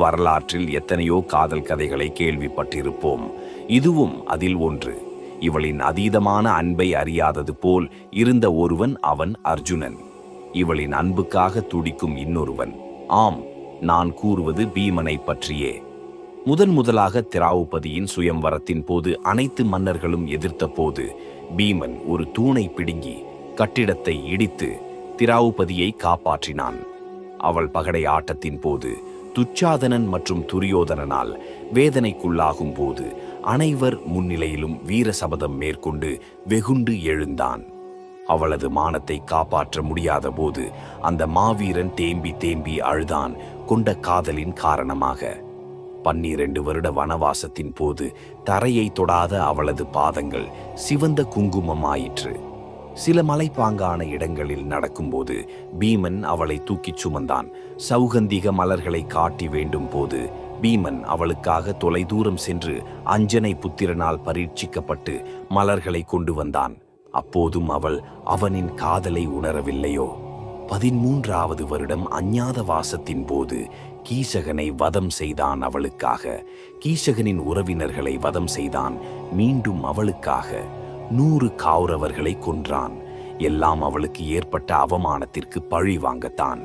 வரலாற்றில் எத்தனையோ காதல் கதைகளை கேள்விப்பட்டிருப்போம். இதுவும் அதில் ஒன்று. இவளின் அதீதமான அன்பை அறியாதது போல் இருந்த ஒருவன் அவன் அர்ஜுனன். இவளின் அன்புக்காக துடிக்கும் இன்னொருவன். ஆம், நான் கூறுவது பீமனை பற்றியே. முதலாக திராவுபதியின் சுயம்வரத்தின் போது அனைத்து மன்னர்களும் எதிர்த்த போது பீமன் ஒரு தூணை பிடுங்கி கட்டிடத்தை இடித்து திராவுபதியை காப்பாற்றினான். அவள் பகடை ஆட்டத்தின் போது துச்சாதனன் மற்றும் துரியோதனனால் வேதனைக்குள்ளாகும் போது அனைவர் முன்னிலையிலும் வீர சபதம் மேற்கொண்டு வெகுண்டு எழுந்தான். அவளது மானத்தை காப்பாற்ற முடியாத போது அந்த மாவீரன் தேம்பி தேம்பி அழுதான், கொண்ட காதலின் காரணமாக. 12 வருட வனவாசத்தின் போது தரையை தொடாத அவளது பாதங்கள் சிவந்த குங்குமமாயிற்று. சில மலைப்பாங்கான இடங்களில் நடக்கும்போது பீமன் அவளை தூக்கிச் சுமந்தான். சௌகந்திக மலர்களை காட்டி வேண்டும் போது பீமன் அவளுக்காக தொலைதூரம் சென்று அஞ்சனை புத்திரனால் பரீட்சிக்கப்பட்டு மலர்களை கொண்டு வந்தான். அப்போதும் அவள் அவனின் காதலை உணரவில்லையோ? 13வது வருடம் அஞ்ஞாத வாசத்தின் போது கீசகனை வதம் செய்தான் அவளுக்காக. கீசகனின் உறவினர்களை வதம் செய்தான் மீண்டும் அவளுக்காக. 100 கௌரவர்களை கொன்றான். எல்லாம் அவளுக்கு ஏற்பட்ட அவமானத்திற்கு பழி வாங்கத்தான்.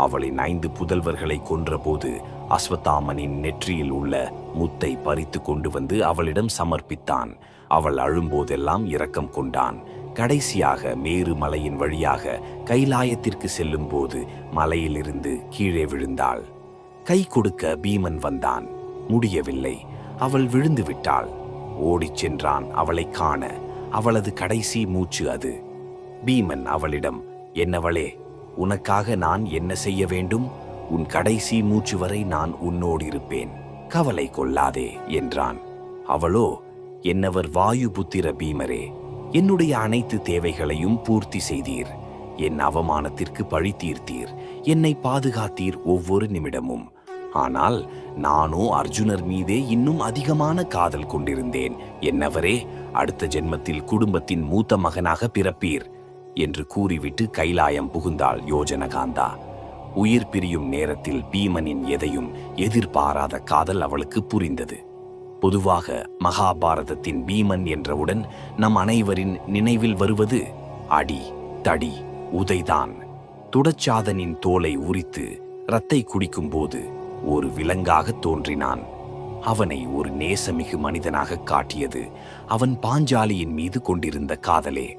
அவளின் 5 புதல்வர்களை கொன்றபோது அஸ்வத்தாமனின் நெற்றியில் உள்ள முத்தை பறித்து கொண்டு வந்து அவளிடம் சமர்ப்பித்தான். அவள் அழும்போதெல்லாம் இரக்கம் கொண்டான். கடைசியாக மேரு மலையின் வழியாக கைலாயத்திற்கு செல்லும் போது மலையிலிருந்து கீழே விழுந்தாள். கை கொடுக்க பீமன் வந்தான். முடியவில்லை. அவள் விழுந்து விட்டாள். ஓடிச் சென்றான் அவளை காண. அவளது கடைசி மூச்சு அது. பீமன் அவளிடம், என்னவளே, உனக்காக நான் என்ன செய்ய வேண்டும்? உன் கடைசி மூச்சு வரை நான் உன்னோடு இருப்பேன், கவலை கொள்ளாதே என்றான். அவளோ, என்னவர் வாயுபுத்திர பீமரே, என்னுடைய அனைத்து தேவைகளையும் பூர்த்தி செய்தீர். என் அவமானத்திற்கு பழி தீர்த்தீர். என்னை பாதுகாத்தீர் ஒவ்வொரு நிமிடமும். ஆனால் நானோ அர்ஜுனர் மீதே இன்னும் அதிகமான காதல் கொண்டிருந்தேன். என்னவரே, அடுத்த ஜென்மத்தில் குடும்பத்தின் மூத்த மகனாக பிறப்பீர் என்று கூறிவிட்டு கைலாயம் புகுந்தாள் யோஜனகாந்தா. உயிர் பிரியும் நேரத்தில் பீமனின் எதையும் எதிர்பாராத காதல் அவளுக்கு புரிந்தது. பொதுவாக மகாபாரதத்தின் பீமன் என்றவுடன் நம் அனைவரின் நினைவில் வருவது அடி, தடி, உதைதான். துடச்சாதனின் தோலை உரித்து இரத்தை குடிக்கும் போது ஒரு விலங்காக தோன்றினான். அவனை ஒரு நேசமிகு மனிதனாக காட்டியது அவன் பாஞ்சாலியின் மீது கொண்டிருந்த காதலே.